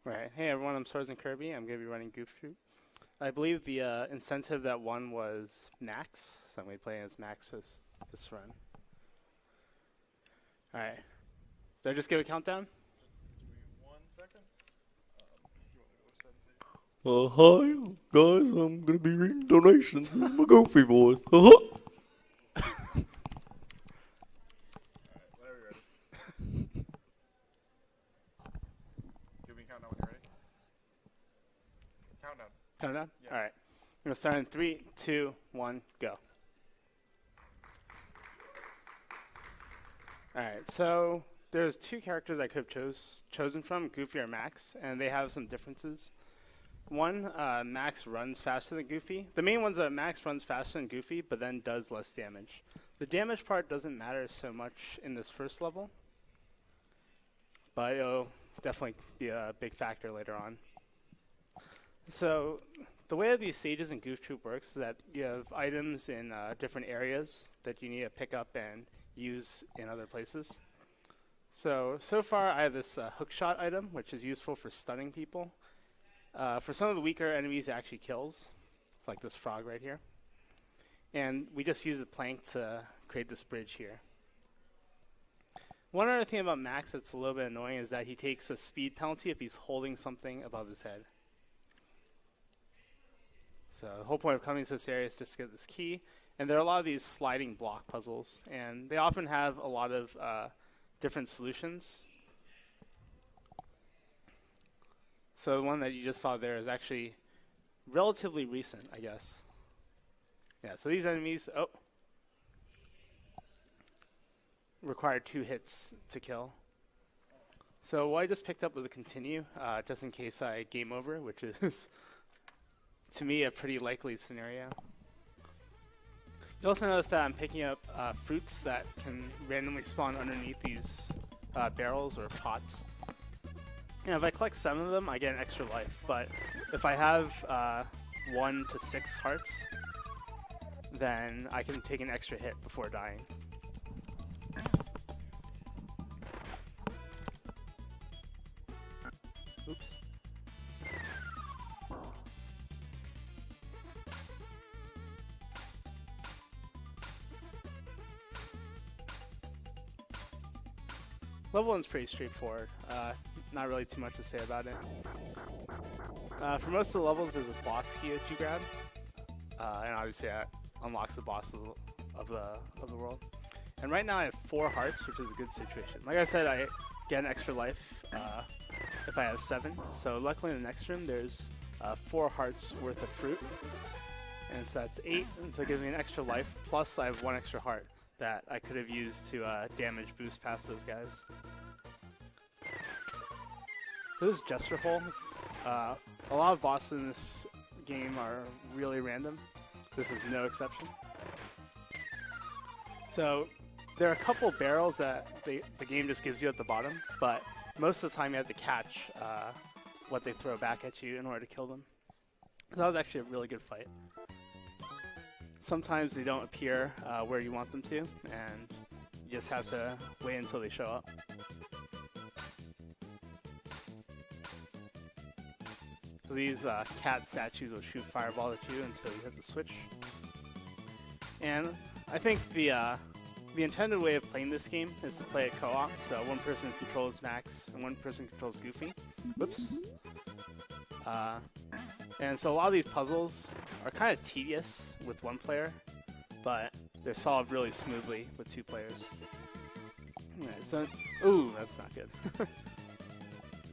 Right. Hey everyone, I'm swordsmankirby. I'm going to be running Goof Troop. I believe the incentive that won was Max, so I'm going to be playing as Max this run. Alright. Did I just give a countdown? Give me 1 second. Hi guys, I'm gonna be reading donations. This is my goofy voice. Uh-huh. Alright, whenever you're ready. Give me a countdown when you're ready. Countdown. Countdown? Yeah. Alright. I'm going to start in 3, 2, 1, go. Alright, so there's two characters I could have chosen from, Goofy or Max, and they have some differences. One, Max runs faster than Goofy. The main one's that Max runs faster than Goofy, but then does less damage. The damage part doesn't matter so much in this first level, but it'll definitely be a big factor later on. So the way that these stages in Goof Troop works is that you have items in different areas that you need to pick up and use in other places. So far I have this hookshot item, which is useful for stunning people. For some of the weaker enemies, it actually kills. It's like this frog right here. And we just use the plank to create this bridge here. One other thing about Max that's a little bit annoying is that he takes a speed penalty if he's holding something above his head. So the whole point of coming to this area is just to get this key. And there are a lot of these sliding block puzzles, and they often have a lot of different solutions. So the one that you just saw there is actually relatively recent, I guess. Yeah, so these enemies require 2 hits to kill. So what I just picked up was a continue, just in case I game over, which is, to me, a pretty likely scenario. You also notice that I'm picking up fruits that can randomly spawn underneath these barrels or pots. And if I collect 7 of them, I get an extra life. But if I have 1 to 6 hearts, then I can take an extra hit before dying. Oops. Level 1's pretty straightforward. Not really too much to say about it. For most of the levels, there's a boss key that you grab, and obviously that unlocks the boss of the world. And right now I have 4 hearts, which is a good situation. Like I said, I get an extra life if I have 7. So luckily in the next room, there's 4 hearts worth of fruit, and so that's 8, and so it gives me an extra life. Plus I have 1 extra heart that I could have used to damage boost past those guys. So this is Gesture Hole. A lot of bosses in this game are really random. This is no exception. So there are a couple barrels that the game just gives you at the bottom, but most of the time you have to catch what they throw back at you in order to kill them. So that was actually a really good fight. Sometimes they don't appear where you want them to, and you just have to wait until they show up. So these cat statues will shoot fireball at you until you hit the switch. And I think the intended way of playing this game is to play it co-op, so one person controls Max and one person controls Goofy. Whoops. And so a lot of these puzzles are kind of tedious with one player, but they're solved really smoothly with 2 players. Alright, so, ooh, that's not good.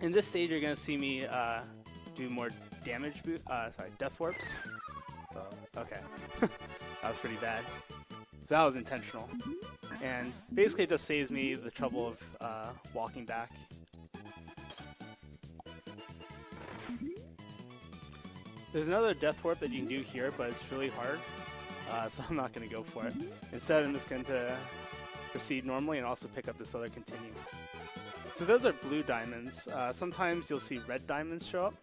In this stage, you're going to see me do more damage, death warps. Okay, that was pretty bad. So that was intentional. And basically it just saves me the trouble of walking back. There's another death warp that you can do here, but it's really hard, so I'm not going to go for it. Instead, I'm just going to proceed normally and also pick up this other continue. So those are blue diamonds. Sometimes you'll see red diamonds show up.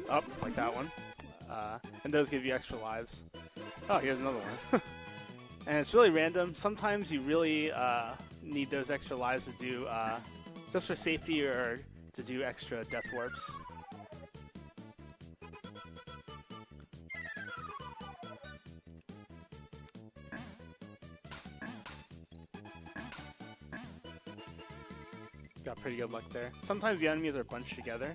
Up, like that one. And those give you extra lives. Oh, here's another one. And it's really random. Sometimes you really need those extra lives to do just for safety or to do extra death warps. Got pretty good luck there. Sometimes the enemies are bunched together,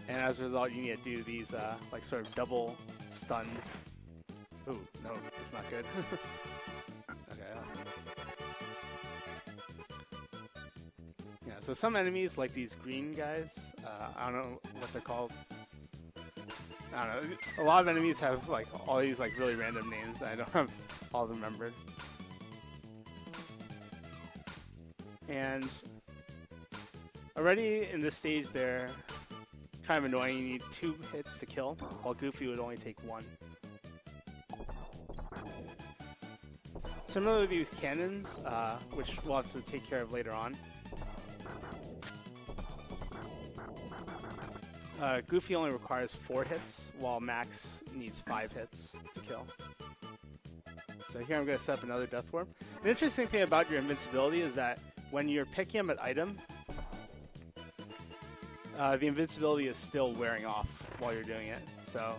and as a result, you need to do these like sort of double stuns. Ooh, no, it's not good. Okay. Yeah, so some enemies, like these green guys, I don't know what they're called. I don't know. A lot of enemies have like all these like really random names that I don't have all of them remembered. And already in this stage, they're kind of annoying. You need 2 hits to kill, while Goofy would only take 1. Similar to these cannons, which we'll have to take care of later on. Goofy only requires 4 hits, while Max needs 5 hits to kill. So here I'm going to set up another Death Warp. An interesting thing about your invincibility is that when you're picking up an item, the invincibility is still wearing off while you're doing it. So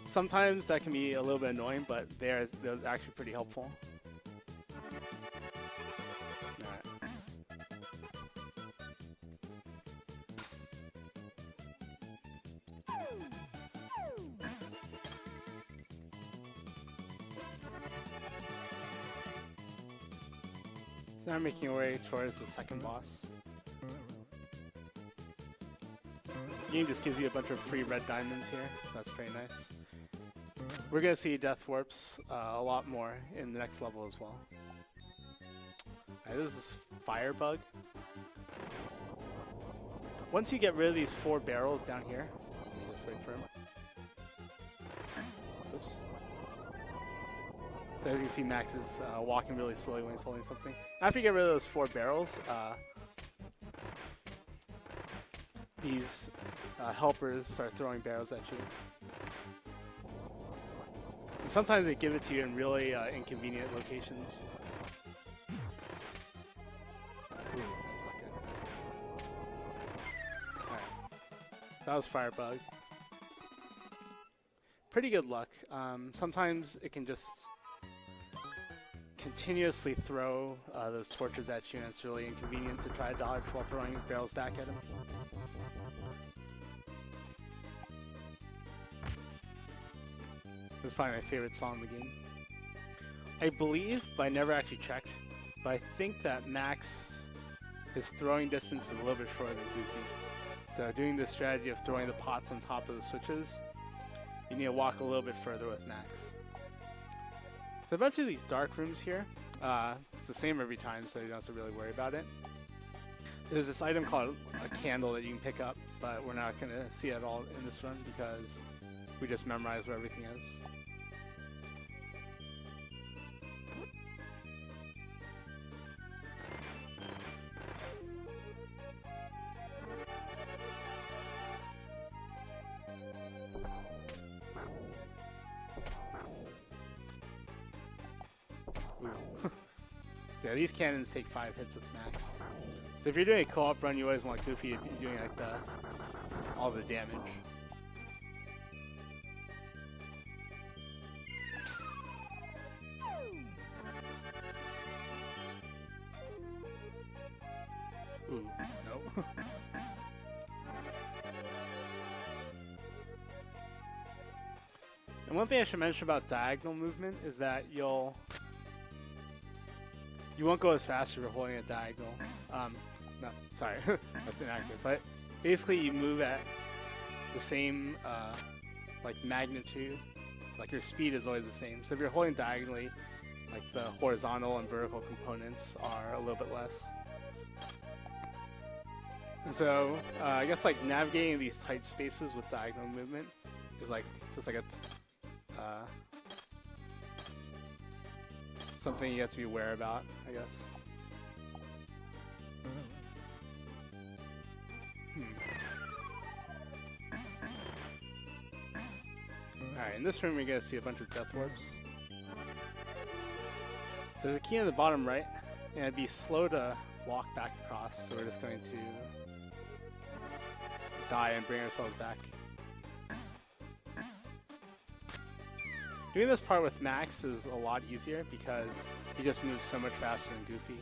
sometimes that can be a little bit annoying, but they're actually pretty helpful. Alright. So now I'm making our way towards the second boss. The game just gives you a bunch of free red diamonds here. That's pretty nice. We're going to see death warps a lot more in the next level as well. Alright, this is Firebug. Once you get rid of these 4 barrels down here, let me just wait for him. Oops. So as you can see, Max is walking really slowly when he's holding something. After you get rid of those 4 barrels, these helpers start throwing barrels at you. And sometimes they give it to you in really inconvenient locations. Ooh, that's not good. Alright. That was Firebug. Pretty good luck. Sometimes it can just continuously throw those torches at you, and it's really inconvenient to try to dodge while throwing barrels back at him. This is probably my favorite song in the game. I believe, but I never actually checked, but I think that Max, his throwing distance is a little bit shorter than Goofy. So doing this strategy of throwing the pots on top of the switches, you need to walk a little bit further with Max. So a bunch of these dark rooms here, it's the same every time, so you don't have to really worry about it. There's this item called a candle that you can pick up, but we're not going to see it all in this run because we just memorize where everything is. Yeah, these cannons take 5 hits with Max. So if you're doing a co-op run, you always want Goofy to be doing like all the damage. Ooh, no. And one thing I should mention about diagonal movement is that you won't go as fast if you're holding a diagonal. No, sorry, that's inaccurate. But basically, you move at the same like magnitude. Like your speed is always the same. So if you're holding diagonally, like the horizontal and vertical components are a little bit less. And so I guess like navigating these tight spaces with diagonal movement is like just like a something you have to be aware about, I guess. Alright, in this room you're going to see a bunch of death warps. So there's a key in the bottom right, and it'd be slow to walk back across, so we're just going to die and bring ourselves back. Doing this part with Max is a lot easier because he just moves so much faster than Goofy.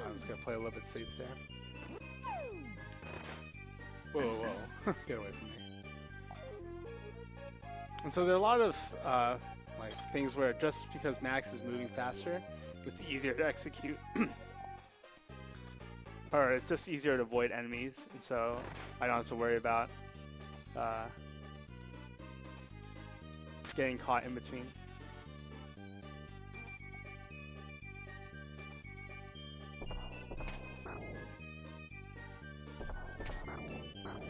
I'm just gonna play a little bit safe there. Whoa, whoa, get away from me. And so there are a lot of like things where just because Max is moving faster, it's easier to execute. Or it's just easier to avoid enemies, and so I don't have to worry about getting caught in between.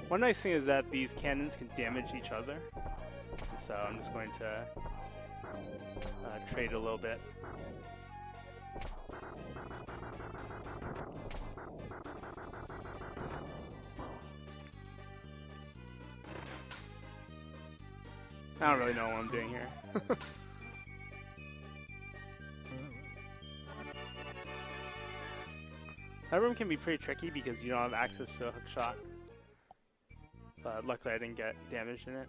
One nice thing is that these cannons can damage each other, so I'm just going to trade a little bit. I don't really know what I'm doing here. That room can be pretty tricky because you don't have access to a hook shot. But luckily I didn't get damaged in it.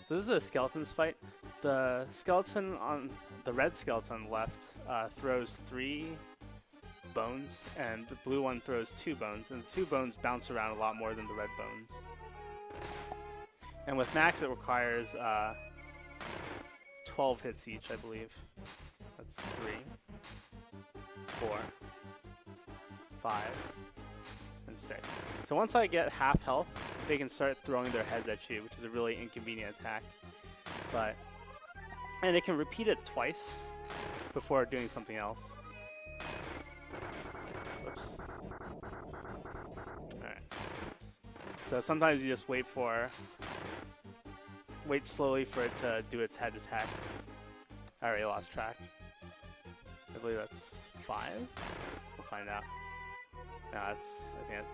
So this is a skeletons fight. The skeleton on the red skeleton on the left throws 3 bones, and the blue one throws 2 bones, and the 2 bones bounce around a lot more than the red bones. And with Max, it requires 12 hits each, I believe. That's 3, 4, 5, and 6. So once I get half health, they can start throwing their heads at you, which is a really inconvenient attack. And they can repeat it twice before doing something else. Whoops. Alright. So sometimes you just wait slowly for it to do its head attack. I already lost track. I believe that's 5. We'll find out. No, that's, I think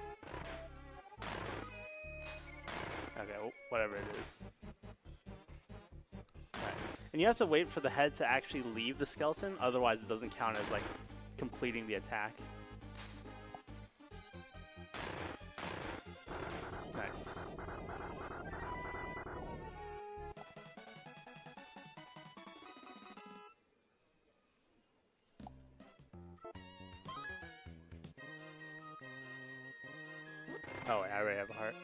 okay, well, whatever it is. Alright. And you have to wait for the head to actually leave the skeleton, otherwise it doesn't count as like completing the attack. Nice. Oh wait, I already have a heart.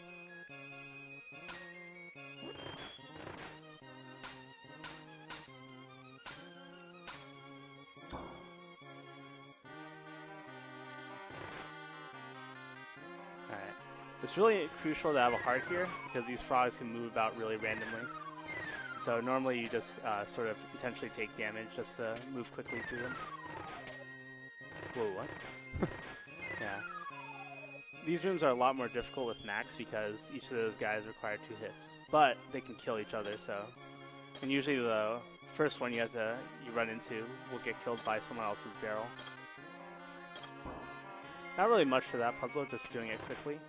Alright. It's really crucial to have a heart here because these frogs can move about really randomly. So normally you just sort of intentionally take damage just to move quickly through them. Whoa, what? Yeah. These rooms are a lot more difficult with Max because each of those guys require 2 hits, but they can kill each other. So, and usually the first one you run into will get killed by someone else's barrel. Not really much for that puzzle, just doing it quickly.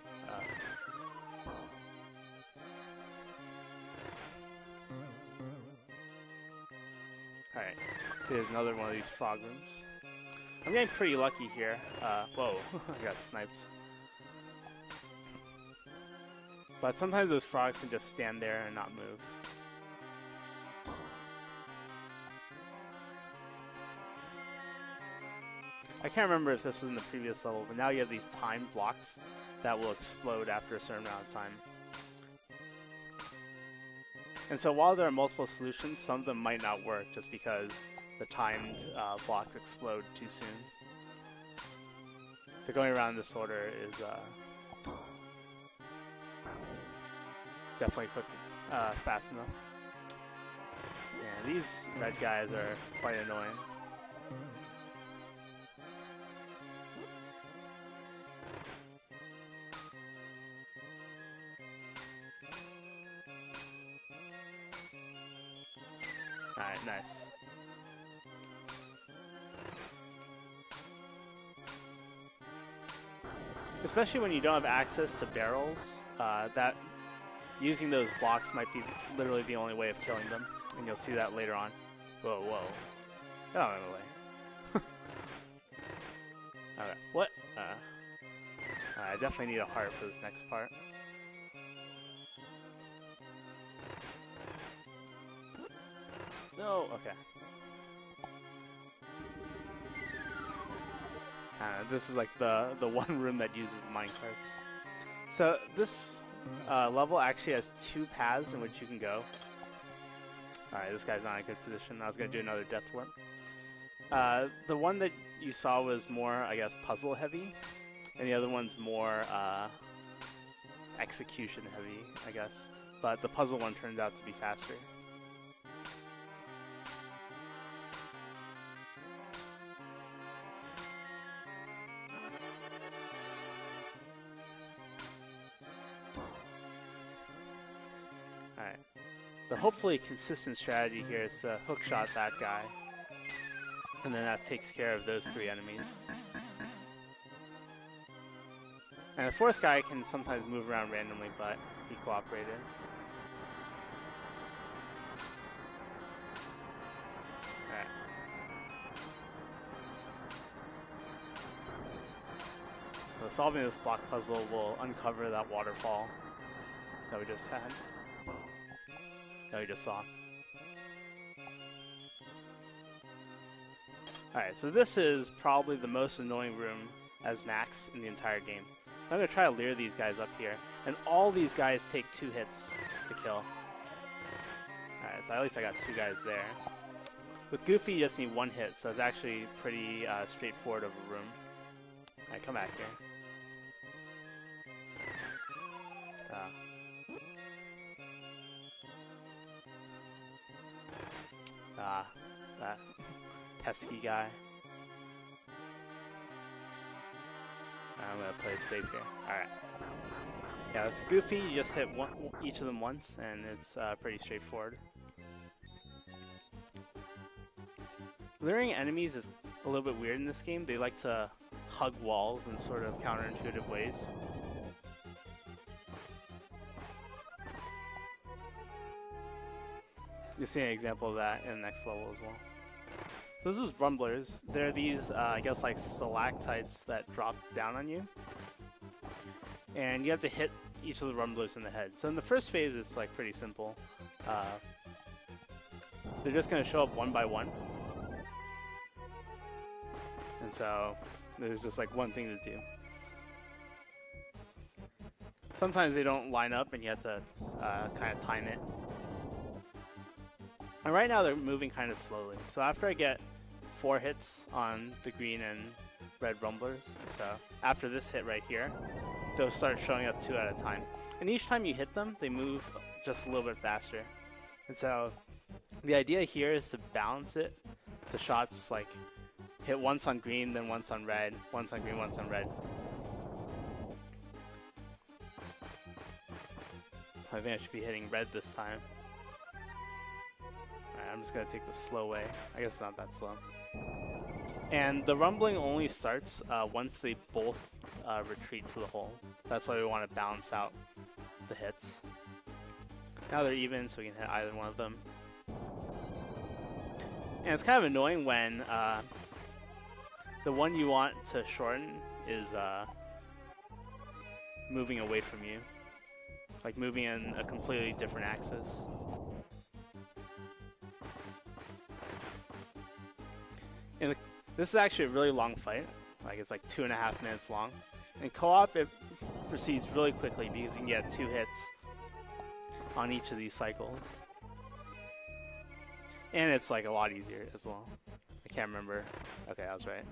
Alright, here's another one of these frog rooms. I'm getting pretty lucky here. Whoa, I got sniped. But sometimes those frogs can just stand there and not move. I can't remember if this was in the previous level, but now you have these timed blocks that will explode after a certain amount of time. And so while there are multiple solutions, some of them might not work just because the timed blocks explode too soon. So going around this order is definitely quick, fast enough. And these red guys are quite annoying. Alright, nice. Especially when you don't have access to barrels, that using those blocks might be literally the only way of killing them, and you'll see that later on. Whoa, whoa. Get out of the way. Okay, what? I definitely need a heart for this next part. No, okay. This is like the one room that uses the minecarts. So this level actually has 2 paths in which you can go. Alright, this guy's not in a good position. I was going to do another death warp. The one that you saw was more, I guess, puzzle heavy. And the other one's more execution heavy, I guess. But the puzzle one turns out to be faster. Alright. The hopefully consistent strategy here is to hookshot that guy. And then that takes care of those 3 enemies. And the 4th guy can sometimes move around randomly, but he cooperated. Alright. So solving this block puzzle will uncover that waterfall that we just had. That we just saw. Alright, so this is probably the most annoying room as max in the entire game. I'm going to try to lure these guys up here, and all these guys take 2 hits to kill. Alright, so at least I got 2 guys there. With Goofy, you just need 1 hit, so it's actually pretty straightforward of a room. Alright, come back here. That pesky guy. I'm gonna play it safe here. Alright. Yeah, with Goofy, you just hit each of them once, and it's pretty straightforward. Luring enemies is a little bit weird in this game. They like to hug walls in sort of counterintuitive ways. You'll see an example of that in the next level as well. So this is rumblers. They're these, I guess, like stalactites that drop down on you. And you have to hit each of the rumblers in the head. So in the first phase, it's like pretty simple. They're just going to show up one by one. And so there's just like one thing to do. Sometimes they don't line up and you have to kind of time it. And right now they're moving kind of slowly. So after I get 4 hits on the green and red rumblers, so after this hit right here, they'll start showing up 2 at a time. And each time you hit them, they move just a little bit faster. And so the idea here is to balance it. The shots like hit once on green, then once on red, once on green, once on red. I think I should be hitting red this time. Alright, I'm just going to take the slow way. I guess it's not that slow. And the rumbling only starts once they both retreat to the hole. That's why we want to balance out the hits. Now they're even, so we can hit either one of them. And it's kind of annoying when the one you want to shorten is moving away from you. Like moving in a completely different axis. And this is actually a really long fight. Like it's like 2.5 minutes long. In co-op, it proceeds really quickly because you can get 2 hits on each of these cycles. And it's like a lot easier as well. I can't remember. Okay, I was right.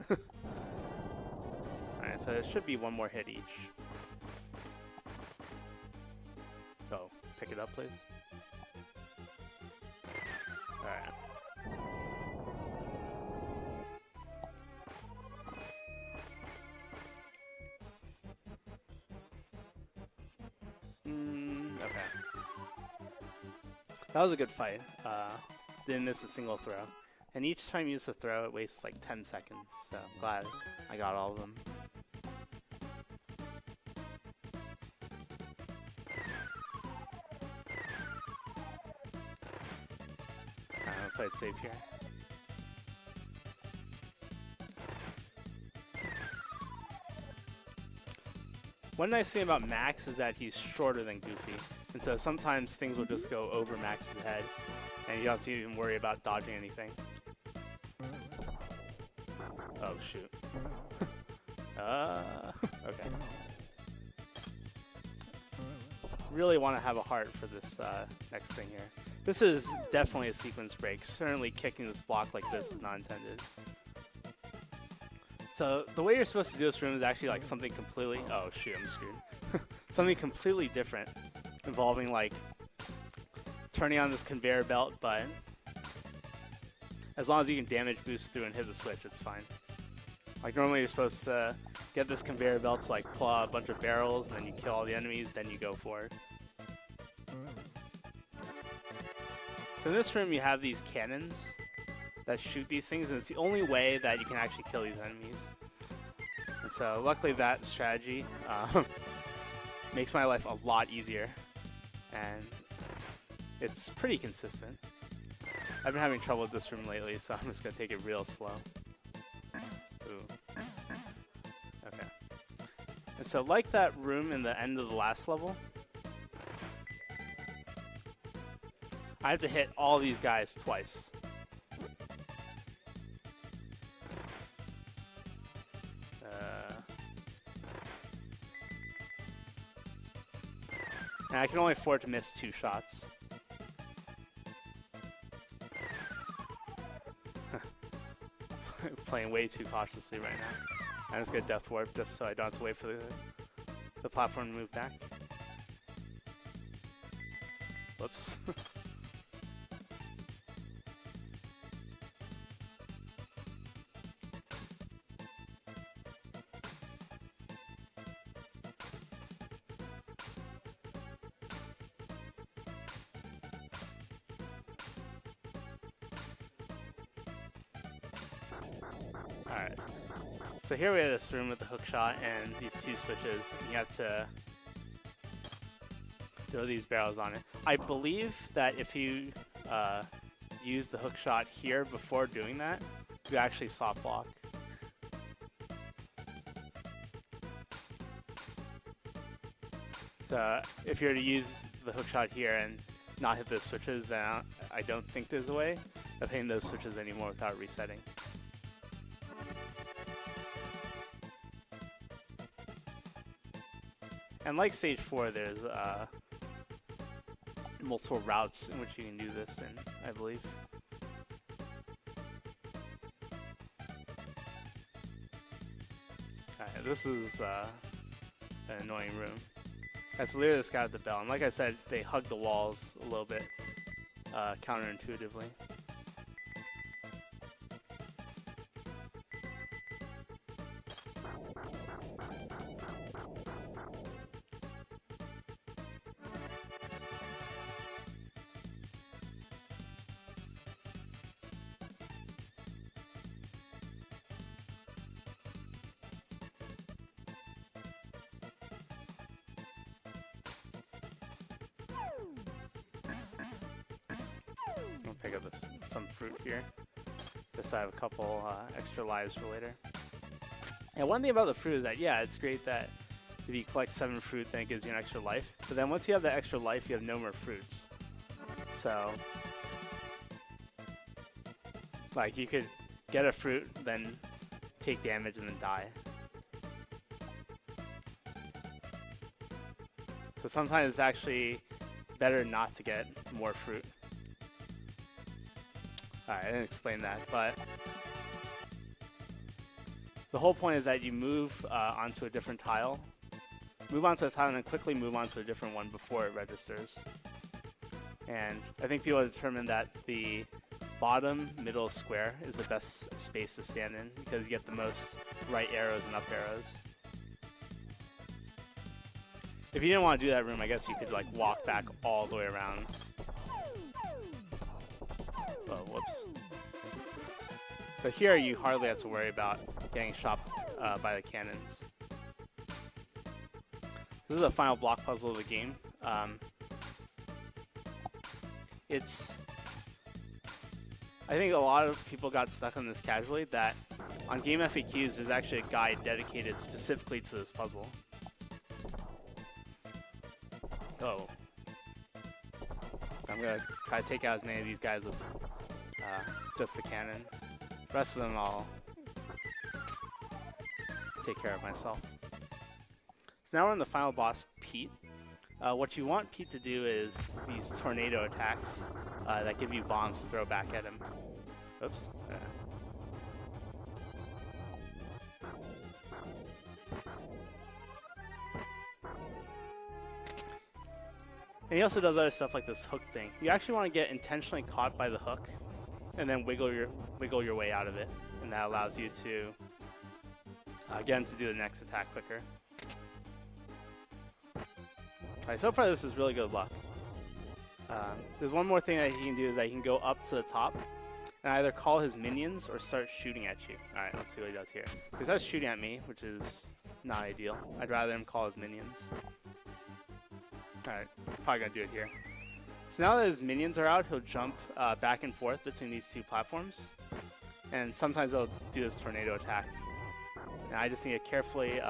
Alright, so it should be 1 more hit each. Oh, pick it up, please. Alright. Okay. That was a good fight. Didn't miss a single throw. And each time you use a throw, it wastes like 10 seconds. So I'm glad I got all of them. I'm gonna play it safe here. One nice thing about Max is that he's shorter than Goofy, and so sometimes things will just go over Max's head, and you don't have to even worry about dodging anything. Oh shoot. Okay. Really want to have a heart for this next thing here. This is definitely a sequence break. Certainly kicking this block like this is not intended. So the way you're supposed to do this room is actually like something completely, oh shoot, I'm screwed. Something completely different, involving like turning on this conveyor belt button. As long as you can damage boost through and hit the switch, it's fine. Like normally you're supposed to get this conveyor belt to like pull out a bunch of barrels, and then you kill all the enemies, then you go for it. So in this room you have these cannons that shoot these things, and it's the only way that you can actually kill these enemies. And so luckily that strategy makes my life a lot easier, and it's pretty consistent. I've been having trouble with this room lately, so I'm just going to take it real slow. Ooh. Okay. And so like that room in the end of the last level, I have to hit all these guys twice. And I can only afford to miss 2 shots. Playing way too cautiously right now. I'm just gonna death warp just so I don't have to wait for the platform to move back. Whoops. Alright, so here we have this room with the hook shot and these 2 switches, and you have to throw these barrels on it. I believe that if you use the hook shot here before doing that, you actually soft block. So if you were to use the hook shot here and not hit those switches, then I don't think there's a way of hitting those switches anymore without resetting. And like stage 4, there's multiple routes in which you can do this in, I believe. Alright, this is an annoying room. That's literally this guy with the bell. And like I said, they hug the walls a little bit counterintuitively. I'll pick up some fruit here, just so I have a couple extra lives for later. And one thing about the fruit is that, yeah, it's great that if you collect 7 fruit, then it gives you an extra life. But then once you have that extra life, you have no more fruits. So, like, you could get a fruit, then take damage, and then die. So sometimes it's actually better not to get more fruit. Alright, I didn't explain that, but the whole point is that you move onto a different tile. Move onto a tile and then quickly move on to a different one before it registers. And I think people have determined that the bottom middle square is the best space to stand in because you get the most right arrows and up arrows. If you didn't want to do that room, I guess you could like walk back all the way around. Oh, whoops. So here you hardly have to worry about getting shot by the cannons. This is the final block puzzle of the game. I think a lot of people got stuck on this casually, that on Game FAQs there's actually a guide dedicated specifically to this puzzle. Oh. I'm gonna try to take out as many of these guys with just the cannon. The rest of them I'll take care of myself. So now we're on the final boss, Pete. What you want Pete to do is these tornado attacks that give you bombs to throw back at him. Oops. And he also does other stuff like this hook thing. You actually want to get intentionally caught by the hook and then wiggle your way out of it. And that allows you to get him to do the next attack quicker. Alright, so far this is really good luck. There's one more thing that he can do is that he can go up to the top and either call his minions or start shooting at you. Alright, let's see what he does here. He starts shooting at me, which is not ideal. I'd rather him call his minions. Alright, probably gonna do it here. So now that his minions are out, he'll jump back and forth between these two platforms. And sometimes he'll do this tornado attack. And I just need to carefully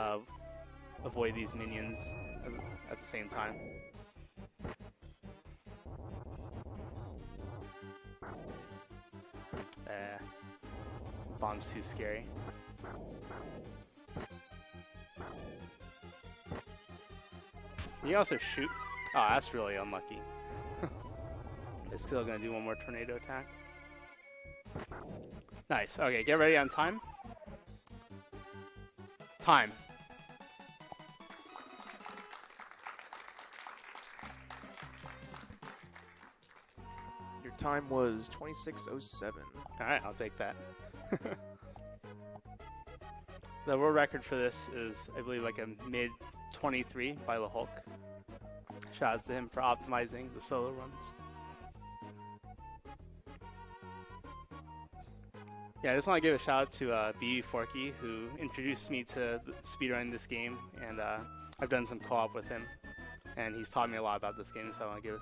avoid these minions at the same time. Bomb's too scary. You can also shoot. Oh, that's really unlucky. It's still gonna do one more tornado attack. Nice. Okay, get ready on time. Time. Your time was 26:07. All right, I'll take that. The world record for this is, I believe, like a mid 23 by the Hulk. Shouts to him for optimizing the solo runs. Yeah, I just want to give a shout out to BB Forky, who introduced me to speedrunning this game, and I've done some co-op with him, and he's taught me a lot about this game, so I want to give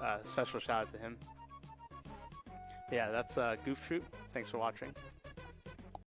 a special shout out to him. Yeah, that's Goof Troop. Thanks for watching.